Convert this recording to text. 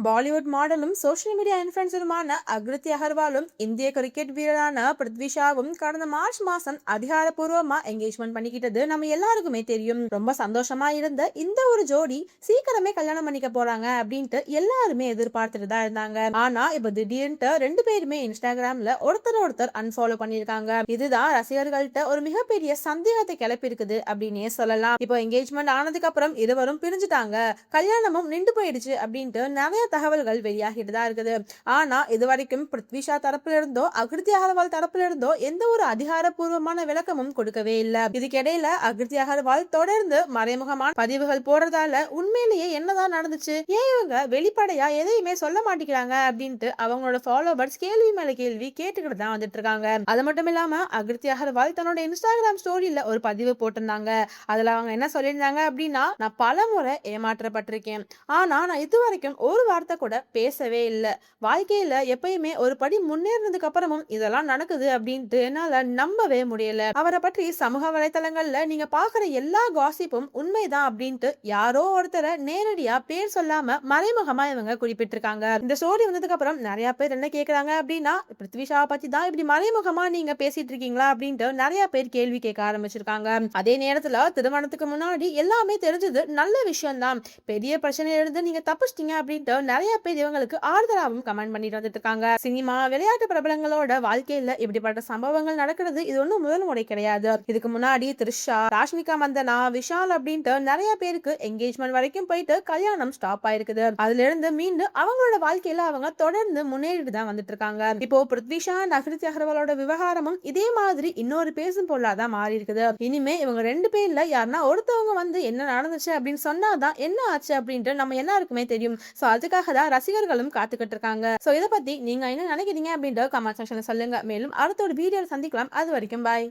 பாலிவுட் மாடலும் social media இன்ஃபுளுசருமான அக்ருத்தி அகர்வாலும் இந்திய cricket வீரரான பிருத்வி ஷாவும் கடந்த மார்ச் மாசம் அதிகாரப்பூர்வமா என்கேஜ்மெண்ட் பண்ணிக்கிட்டது நம்ம எல்லாருக்குமே தெரியும். ரொம்ப சந்தோஷமா இருந்த இந்த ஒரு ஜோடி சீக்கிரமே கல்யாணம் பண்ணிக்க போறாங்க அப்படின்ட்டு எல்லாருமே எதிர்பார்த்துட்டு தான் இருந்தாங்க. ஆனா இப்ப திடீர்னு ரெண்டு பேருமே இன்ஸ்டாகிராம்ல ஒருத்தர் அன்ஃபாலோ பண்ணிருக்காங்க. இதுதான் ரசிகர்கள்ட்ட ஒரு மிகப்பெரிய சந்தேகத்தை கிளப்பி இருக்குது அப்படின்னே சொல்லலாம். இப்போ என்கேஜ்மெண்ட் ஆனதுக்கு அப்புறம் இருவரும் பிரிஞ்சுட்டாங்க, கல்யாணமும் நின்று போயிடுச்சு அப்படின்ட்டு நிறைய தகவல்கள் வெளியாகிட்டு தான் இருக்குது. ஆனா இது வரைக்கும் பிருத்வி ஷா தரப்புல இருந்தோ அக்ருத்தி அகர்வால் தரப்புல இருந்தோ எந்த ஒரு அதிகாரப்பூர்வமான விளக்கமும் கொடுக்கவே இல்லை. இதுக்கிடையில அக்ருத்தி அகர்வால் தொடர்ந்து மறைமுகமான பதிவுகள் போடுறதால உண்மையிலேயே என்னதான் நடந்துச்சு, ஏன் இவங்க வெளிப்படையா எதையுமே சொல்ல மாட்டேங்கிறாங்க அப்படின்ட்டு அவங்களோட ஃபாலோவர்ஸ் கேள்வி மேல கேள்வி கேட்டுக்கிட்டு தான் வந்துட்டு இருக்காங்க. அது மட்டும் இல்லாம அக்ருத்தி அகர்வால் தன்னோட இன்ஸ்டாகிராம் ஸ்டோரியில ஒரு பதிவு போட்டிருந்தாங்க. அதுல அவங்க என்ன சொல்லியிருந்தாங்க அப்படின்னா, நான் பல முறை ஏமாற்றப்பட்டிருக்கேன், ஆனா நான் இது வரைக்கும் ஒரு வார்த்தை கூட பேசவே இல்லை. வாழ்க்கையில எப்பயுமே ஒரு படி முன்னேறினதுக்கு அப்புறமும் இதெல்லாம் நடக்குது அப்படின்ட்டு என்னால நம்பவே முடியல. அவரை பற்றி சமூக வலைத்தளங்கள்ல நீங்க பாக்குற எல்லா காசிப்பும் உண்மைதான் அப்படின்ட்டு யாரோ ஒருத்தரை நேரடியா பேர் சொல்லாம மறைமுகமா இவங்க குறிப்பிட்டிருக்காங்க. இந்த ஸ்டோரி வந்ததுக்கு அப்புறம் நிறைய பேர் என்ன கேக்குறாங்க அப்படின்னா, பிருத்வி ஷா பத்தி தான் இப்படி மறைமுகமா நீங்க பேசிட்டு இருக்கீங்களா அப்படின்ட்டு நிறைய பேர் கேள்வி கேட்க ஆரம்பிச்சிருக்காங்க. அதே நேரத்துல திருமணத்துக்கு முன்னாடி எல்லாமே தெரிஞ்சது நல்ல விஷயம் தான், பெரிய பிரச்சனையில இருந்து நீங்க தப்பிச்சிட்டீங்க அப்படின்ட்டு நிறைய பேர் இவங்களுக்கு ஆறுதலாகவும் கமெண்ட் பண்ணிட்டு வந்துட்டு இருக்காங்க. சினிமா விளையாட்டு பிரபலங்களோட வாழ்க்கையில இப்படிப்பட்ட சம்பவங்கள் நடக்கிறது இது ஒன்றும் முதல் முறை கிடையாது. இதுக்கு முன்னாடி த்ரிஷா, ராஷ்மிகா மந்தனா, விஷால் அப்படின்ட்டு நிறைய பேருக்கு என்கேஜ்மெண்ட் வரைக்கும் போயிட்டு கல்யாணம் ஸ்டாப் ஆயிருக்குது. அதுல இருந்து மீண்டும் அவங்களோட வாழ்க்கையில அவங்க தொடர்ந்து முன்னேறிட்டு தான் வந்துட்டு இருக்காங்க. இப்போ பிருத்வி ஷா அண்ட் அக்ருத்தி அகர்வாலோட விவகாரமும் இதே மாதிரி இன்னொரு பேசும் பொருளாதான் மாறி இருக்குது. இனிமே இவங்க ரெண்டு பேர்ல யாருன்னா ஒருத்தவங்க வந்து என்ன நடந்துச்சு அப்படின்னு சொன்னாதான் என்ன ஆச்சு அப்படின்ட்டு நம்ம எல்லாருக்குமே தெரியும். சோ அதுக்காக தான் ரசிகர்களும் காத்துக்கிட்டு இருக்காங்க. சோ இதை பத்தி நீங்க என்ன நினைக்கிறீங்க அப்படின்ட்டு கமெண்ட் செக்ஷன்ல சொல்லுங்க. மேலும் அடுத்த ஒரு வீடியோல சந்திக்கலாம். அது வரைக்கும் பாய்.